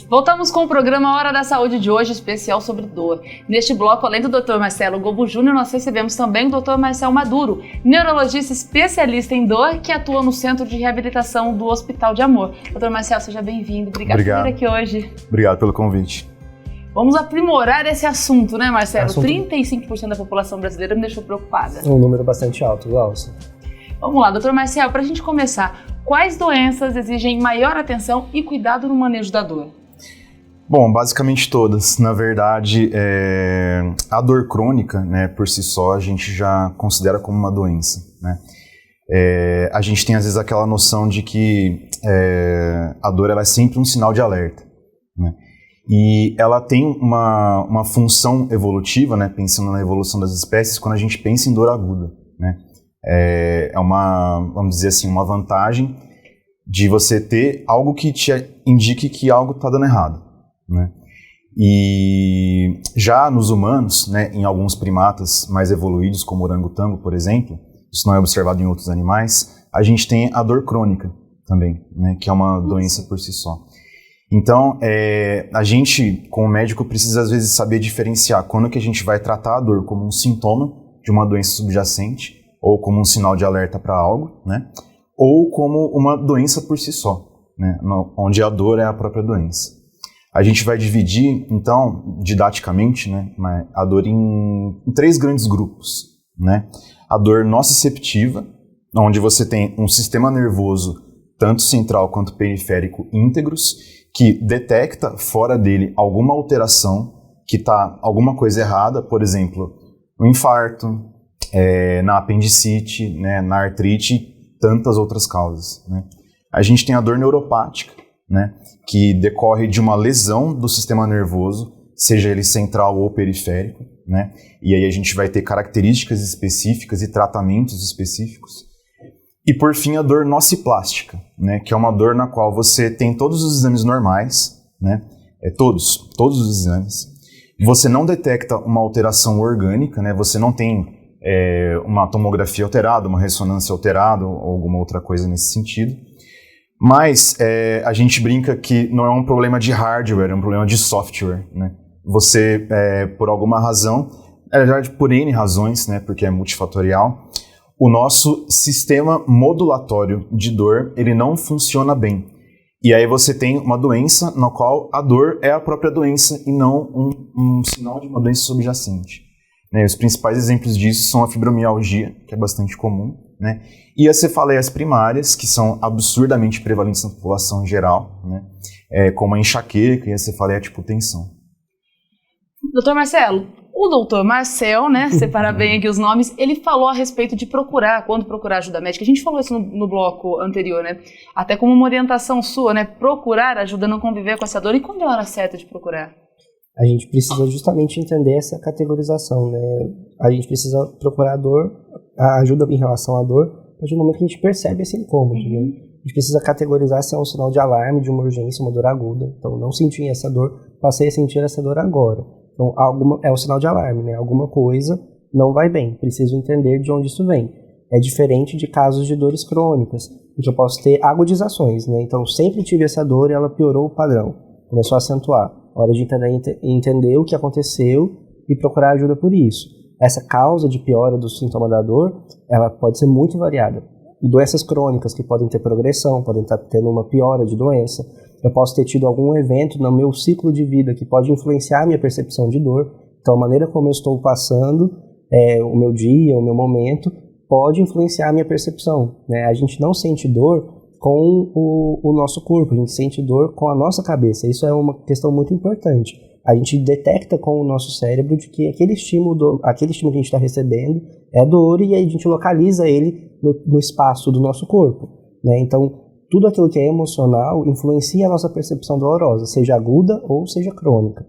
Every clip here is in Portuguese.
Voltamos com o programa Hora da Saúde de hoje, especial sobre dor. Neste bloco, além do Dr. Marcelo Gobo Júnior, nós recebemos também o Dr. Marcel Maduro, neurologista especialista em dor, que atua no Centro de Reabilitação do Hospital de Amor. Dr. Marcel, seja bem-vindo. Obrigado por vir aqui hoje. Obrigado pelo convite. Vamos aprimorar esse assunto, né, Marcelo? 35% da população brasileira me deixou preocupada. Um número bastante alto, Glaucia. Vamos lá, Dr. Marcel, para a gente começar, quais doenças exigem maior atenção e cuidado no manejo da dor? Bom, basicamente todas. Na verdade, a dor crônica, né, por si só, a gente já considera como uma doença, né? A gente tem às vezes aquela noção de que a dor ela é sempre um sinal de alerta, né? E ela tem uma função evolutiva, né, pensando na evolução das espécies, quando a gente pensa em dor aguda, né? Vamos dizer assim, uma vantagem de você ter algo que te indique que algo está dando errado, né? E já nos humanos, né, em alguns primatas mais evoluídos, como o orangotango, por exemplo, isso não é observado em outros animais, a gente tem a dor crônica também, né, que é uma doença por si só. Então, a gente, como médico, precisa às vezes saber diferenciar quando que a gente vai tratar a dor como um sintoma de uma doença subjacente, ou como um sinal de alerta para algo, né, ou como uma doença por si só, né, onde a dor é a própria doença. A gente vai dividir, então, didaticamente, né, a dor em 3 grandes grupos, né? A dor nociceptiva, onde você tem um sistema nervoso, tanto central quanto periférico, íntegros, que detecta fora dele alguma alteração, que está alguma coisa errada, por exemplo, no infarto, na apendicite, né, na artrite, tantas outras causas, né? A gente tem a dor neuropática, né, que decorre de uma lesão do sistema nervoso, seja ele central ou periférico, né? E aí a gente vai ter características específicas e tratamentos específicos. E por fim a dor nociplástica, né, que é uma dor na qual você tem todos os exames normais, né, todos os exames, você não detecta uma alteração orgânica, né, você não tem uma tomografia alterada, uma ressonância alterada ou alguma outra coisa nesse sentido. Mas a gente brinca que não é um problema de hardware, é um problema de software, né? Você, por alguma razão, na verdade por N razões, né, porque é multifatorial, o nosso sistema modulatório de dor, ele não funciona bem. E aí você tem uma doença na qual a dor é a própria doença e não um sinal de uma doença subjacente, né? Os principais exemplos disso são a fibromialgia, que é bastante comum, né, e as cefaleias primárias, que são absurdamente prevalentes na população em geral, né, como a enxaqueca e a cefaleia tipo tensão. Doutor Marcelo, o doutor Marcel, né, separar bem aqui os nomes, ele falou a respeito de quando procurar ajuda médica. A gente falou isso no bloco anterior, né, até como uma orientação sua, né, procurar ajuda, não conviver com essa dor. E quando é a hora certa de procurar? A gente precisa justamente entender essa categorização, né? A gente precisa procurar a ajuda em relação à dor, a partir do momento que a gente percebe esse incômodo, né? A gente precisa categorizar se é um sinal de alarme, de uma urgência, uma dor aguda. Então, não senti essa dor, passei a sentir essa dor agora. Então, é um sinal de alarme, né? Alguma coisa não vai bem, preciso entender de onde isso vem. É diferente de casos de dores crônicas, em que eu posso ter agudizações, né? Então, sempre tive essa dor e ela piorou o padrão, começou a acentuar. Hora de entender o que aconteceu e procurar ajuda por isso. Essa causa de piora do sintoma da dor, ela pode ser muito variada. Doenças crônicas que podem ter progressão, podem estar tendo uma piora de doença. Eu posso ter tido algum evento no meu ciclo de vida que pode influenciar a minha percepção de dor. Então, a maneira como eu estou passando o meu dia, o meu momento, pode influenciar a minha percepção, né? A gente não sente dor com o nosso corpo, a gente sente dor com a nossa cabeça. Isso é uma questão muito importante. A gente detecta com o nosso cérebro de que aquele estímulo que a gente está recebendo é dor e aí a gente localiza ele no espaço do nosso corpo, né? Então, tudo aquilo que é emocional influencia a nossa percepção dolorosa, seja aguda ou seja crônica.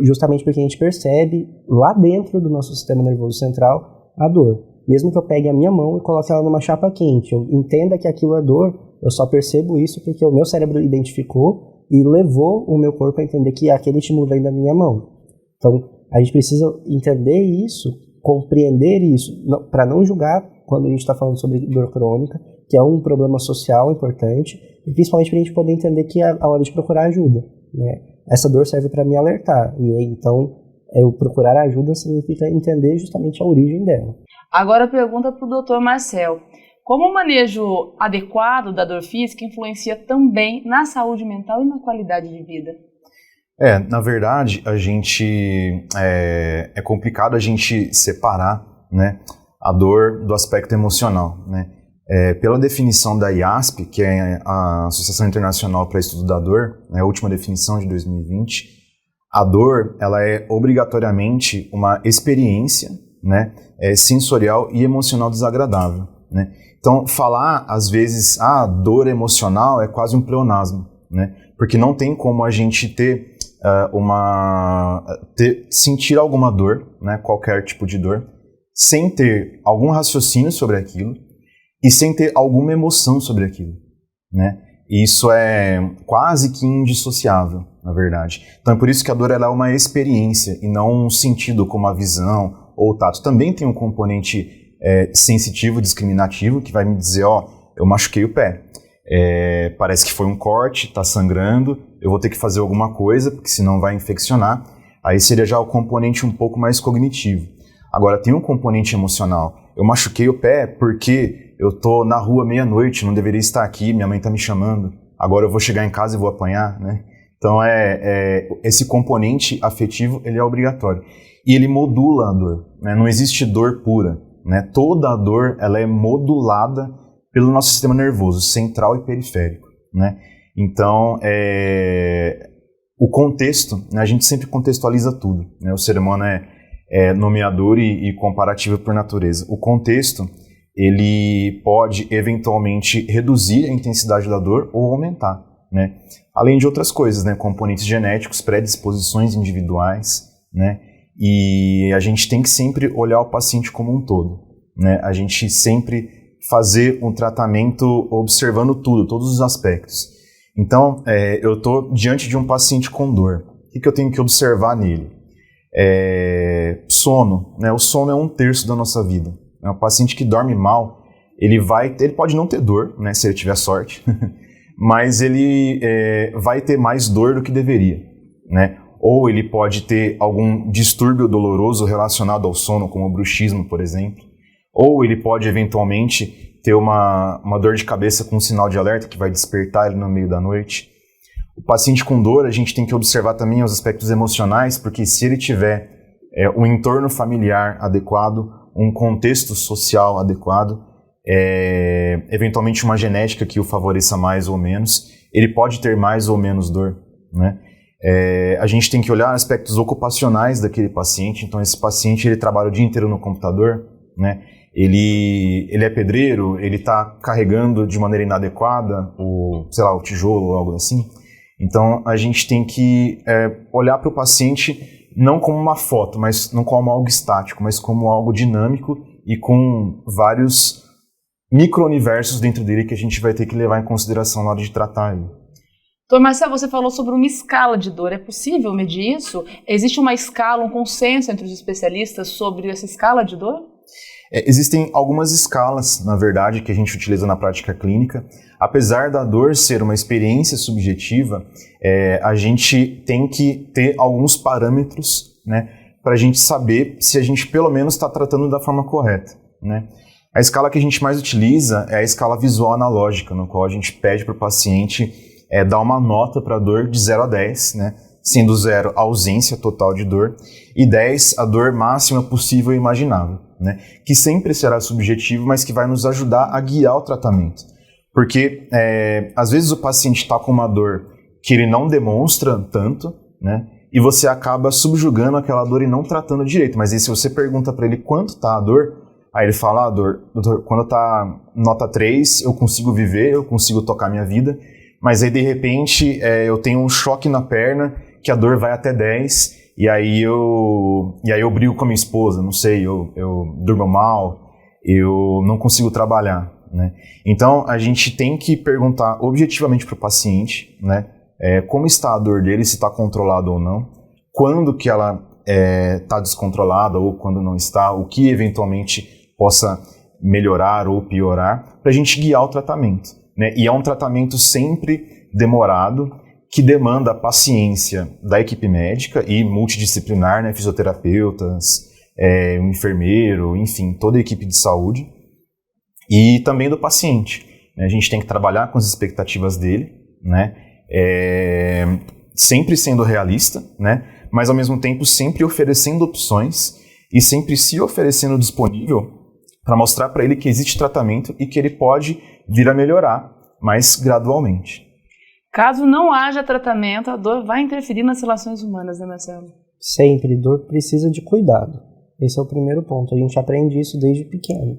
Justamente porque a gente percebe lá dentro do nosso sistema nervoso central a dor. Mesmo que eu pegue a minha mão e coloque ela numa chapa quente, eu entenda que aquilo é dor, eu só percebo isso porque o meu cérebro identificou e levou o meu corpo a entender que aquele estímulo vem da minha mão. Então, a gente precisa entender isso, compreender isso, para não julgar quando a gente está falando sobre dor crônica, que é um problema social importante, e principalmente para a gente poder entender que é a hora de procurar ajuda, né? Essa dor serve para me alertar, e então eu procurar ajuda significa entender justamente a origem dela. Agora a pergunta para o Dr. Marcel. Como o manejo adequado da dor física influencia também na saúde mental e na qualidade de vida? Na verdade, é complicado a gente separar, né, a dor do aspecto emocional, né? Pela definição da IASP, que é a Associação Internacional para Estudo da Dor, né, a última definição de 2020, a dor ela é obrigatoriamente uma experiência, né, sensorial e emocional desagradável, né? Então, falar às vezes dor emocional é quase um pleonasmo, né? Porque não tem como a gente sentir alguma dor, né, qualquer tipo de dor, sem ter algum raciocínio sobre aquilo e sem ter alguma emoção sobre aquilo, né? E isso é quase que indissociável, na verdade. Então é por isso que a dor ela é uma experiência e não um sentido como a visão ou o tato. Também tem um componente sensitivo, discriminativo, que vai me dizer, eu machuquei o pé. Parece que foi um corte, está sangrando, eu vou ter que fazer alguma coisa, porque senão vai infeccionar. Aí seria já o componente um pouco mais cognitivo. Agora, tem um componente emocional. Eu machuquei o pé porque eu tô na rua meia-noite, não deveria estar aqui, minha mãe está me chamando, agora eu vou chegar em casa e vou apanhar, né? Então, esse componente afetivo, ele é obrigatório. E ele modula a dor, né? Não existe dor pura, né? Toda a dor, ela é modulada pelo nosso sistema nervoso, central e periférico, né? Então, o contexto, né? A gente sempre contextualiza tudo, né? O ser humano é nomeador e comparativo por natureza. O contexto, ele pode eventualmente reduzir a intensidade da dor ou aumentar, né? Além de outras coisas, né? Componentes genéticos, predisposições individuais, né? E a gente tem que sempre olhar o paciente como um todo, né? A gente sempre fazer um tratamento observando tudo, todos os aspectos. Então, eu estou diante de um paciente com dor. O que eu tenho que observar nele? Sono, né? O sono é 1/3 da nossa vida. É um paciente que dorme mal, ele pode não ter dor, né, se ele tiver sorte, mas ele vai ter mais dor do que deveria, né? Ou ele pode ter algum distúrbio doloroso relacionado ao sono, como o bruxismo, por exemplo. Ou ele pode eventualmente ter uma dor de cabeça com um sinal de alerta que vai despertar ele no meio da noite. O paciente com dor, a gente tem que observar também os aspectos emocionais, porque se ele tiver um entorno familiar adequado, um contexto social adequado, eventualmente uma genética que o favoreça mais ou menos, ele pode ter mais ou menos dor, né? A gente tem que olhar aspectos ocupacionais daquele paciente. Então esse paciente ele trabalha o dia inteiro no computador, né? Ele é pedreiro, ele está carregando de maneira inadequada o tijolo ou algo assim. Então a gente tem que olhar para o paciente não como uma foto, mas não como algo estático, mas como algo dinâmico e com vários micro-universos dentro dele que a gente vai ter que levar em consideração na hora de tratar ele. Doutor Marcel, você falou sobre uma escala de dor. É possível medir isso? Existe uma escala, um consenso entre os especialistas sobre essa escala de dor? Existem algumas escalas, na verdade, que a gente utiliza na prática clínica. Apesar da dor ser uma experiência subjetiva, a gente tem que ter alguns parâmetros, né, para a gente saber se a gente pelo menos está tratando da forma correta, né? A escala que a gente mais utiliza é a escala visual analógica, no qual a gente pede para o paciente dar uma nota para a dor de 0 a 10, né? Sendo 0 a ausência total de dor e 10 a dor máxima possível e imaginável, né? Que sempre será subjetivo, mas que vai nos ajudar a guiar o tratamento. Porque às vezes o paciente está com uma dor que ele não demonstra tanto, né? E você acaba subjugando aquela dor e não tratando direito. Mas aí se você pergunta para ele quanto está a dor, aí ele fala, doutor, quando está nota 3 eu consigo viver, eu consigo tocar minha vida, mas aí de repente eu tenho um choque na perna que a dor vai até 10 e aí eu brigo com a minha esposa, não sei, eu durmo mal, eu não consigo trabalhar, né? Então a gente tem que perguntar objetivamente para o paciente, né, como está a dor dele, se está controlado ou não, quando que ela está descontrolada ou quando não está, o que eventualmente possa melhorar ou piorar, para a gente guiar o tratamento, né? E é um tratamento sempre demorado, que demanda a paciência da equipe médica e multidisciplinar, né? Fisioterapeutas, um enfermeiro, enfim, toda a equipe de saúde, e também do paciente, né? A gente tem que trabalhar com as expectativas dele, né? Sempre sendo realista, né? Mas ao mesmo tempo sempre oferecendo opções e sempre se oferecendo disponível para mostrar para ele que existe tratamento e que ele pode vir a melhorar, mas gradualmente. Caso não haja tratamento, a dor vai interferir nas relações humanas, né, Marcelo? Sempre, dor precisa de cuidado. Esse é o primeiro ponto. A gente aprende isso desde pequeno.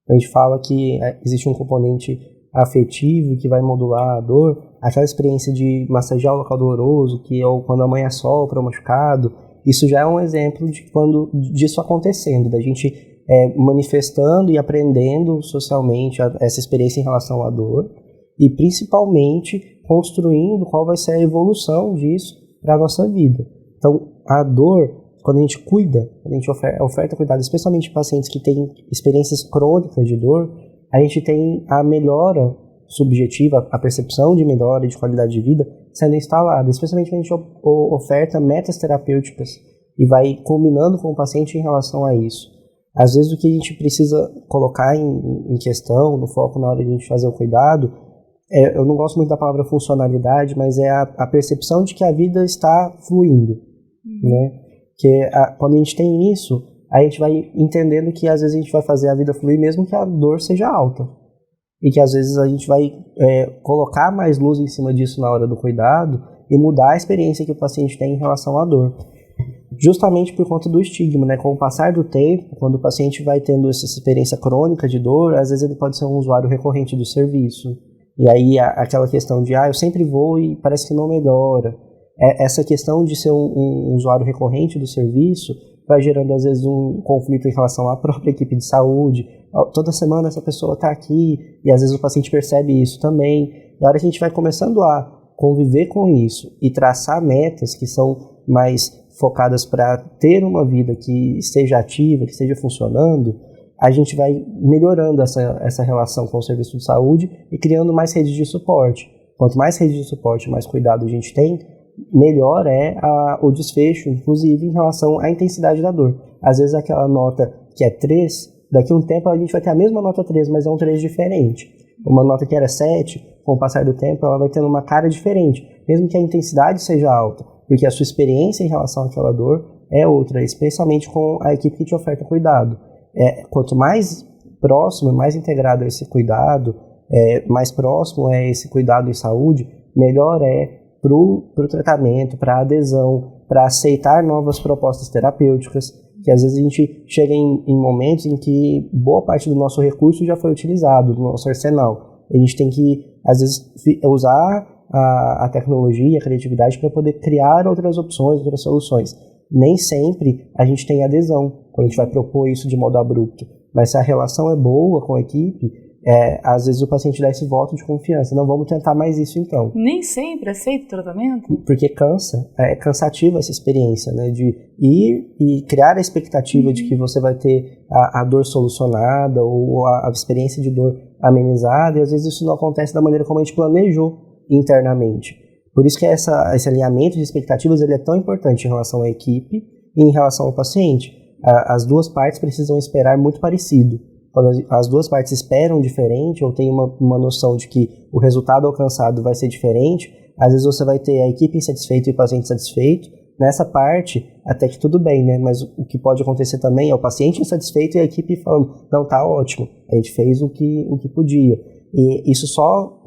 A gente fala que existe um componente afetivo que vai modular a dor. Aquela experiência de massagear o local doloroso, que é quando a mãe assopra o machucado, isso já é um exemplo disso acontecendo, da gente manifestando e aprendendo socialmente essa experiência em relação à dor e principalmente construindo qual vai ser a evolução disso para a nossa vida. Então, a dor, quando a gente cuida, quando a gente oferta cuidado, especialmente em pacientes que têm experiências crônicas de dor, a gente tem a melhora subjetiva, a percepção de melhora de qualidade de vida sendo instalada, especialmente quando a gente oferta metas terapêuticas e vai combinando com o paciente em relação a isso. Às vezes o que a gente precisa colocar em questão, no foco na hora de a gente fazer o cuidado, eu não gosto muito da palavra funcionalidade, mas é a percepção de que a vida está fluindo, né? Que quando a gente tem isso, a gente vai entendendo que às vezes a gente vai fazer a vida fluir mesmo que a dor seja alta. E que às vezes a gente vai colocar mais luz em cima disso na hora do cuidado e mudar a experiência que o paciente tem em relação à dor. Justamente por conta do estigma, né? Com o passar do tempo, quando o paciente vai tendo essa experiência crônica de dor, às vezes ele pode ser um usuário recorrente do serviço. E aí aquela questão de, eu sempre vou e parece que não melhora. Essa questão de ser um usuário recorrente do serviço vai gerando às vezes um conflito em relação à própria equipe de saúde. Toda semana essa pessoa está aqui e às vezes o paciente percebe isso também. E a hora que a gente vai começando a conviver com isso e traçar metas que são mais focadas para ter uma vida que esteja ativa, que esteja funcionando, a gente vai melhorando essa relação com o serviço de saúde e criando mais redes de suporte. Quanto mais redes de suporte, mais cuidado a gente tem, melhor é o desfecho, inclusive em relação à intensidade da dor. Às vezes aquela nota que é 3, daqui a um tempo a gente vai ter a mesma nota 3, mas é um 3 diferente. Uma nota que era 7, com o passar do tempo, ela vai tendo uma cara diferente, mesmo que a intensidade seja alta, porque a sua experiência em relação àquela dor é outra, especialmente com a equipe que te oferta cuidado. Quanto mais próximo, mais integrado é esse cuidado, mais próximo é esse cuidado em saúde, melhor é para o tratamento, para a adesão, para aceitar novas propostas terapêuticas, que às vezes a gente chega em momentos em que boa parte do nosso recurso já foi utilizado, do nosso arsenal. A gente tem que, às vezes, usar a tecnologia, a criatividade para poder criar outras opções, outras soluções. Nem sempre a gente tem adesão quando a gente vai propor isso de modo abrupto, mas se a relação é boa com a equipe, às vezes o paciente dá esse voto de confiança. Não, vamos tentar mais isso então. Nem sempre aceita o tratamento? Porque cansa, é cansativa essa experiência, né? De ir e criar a expectativa de que você vai ter a dor solucionada ou a experiência de dor amenizada, e às vezes isso não acontece da maneira como a gente planejou internamente. Por isso que esse alinhamento de expectativas ele é tão importante em relação à equipe e em relação ao paciente. As duas partes precisam esperar muito parecido. Quando as duas partes esperam diferente ou têm uma noção de que o resultado alcançado vai ser diferente, às vezes você vai ter a equipe insatisfeita e o paciente satisfeito. Nessa parte, até que tudo bem, né? Mas o que pode acontecer também é o paciente insatisfeito e a equipe falando, não, tá ótimo, a gente fez o que podia. E isso só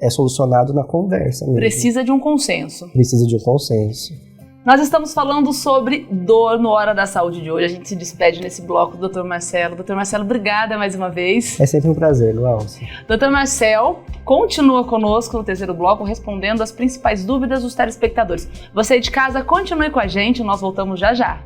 é solucionado na conversa mesmo. Precisa de um consenso. Precisa de um consenso. Nós estamos falando sobre dor no Hora da Saúde de hoje. A gente se despede nesse bloco do Dr. Marcelo. Dr. Marcelo, obrigada mais uma vez. É sempre um prazer, Lualce. Dr. Marcelo continua conosco no terceiro bloco, respondendo as principais dúvidas dos telespectadores. Você de casa, continue com a gente, nós voltamos já já.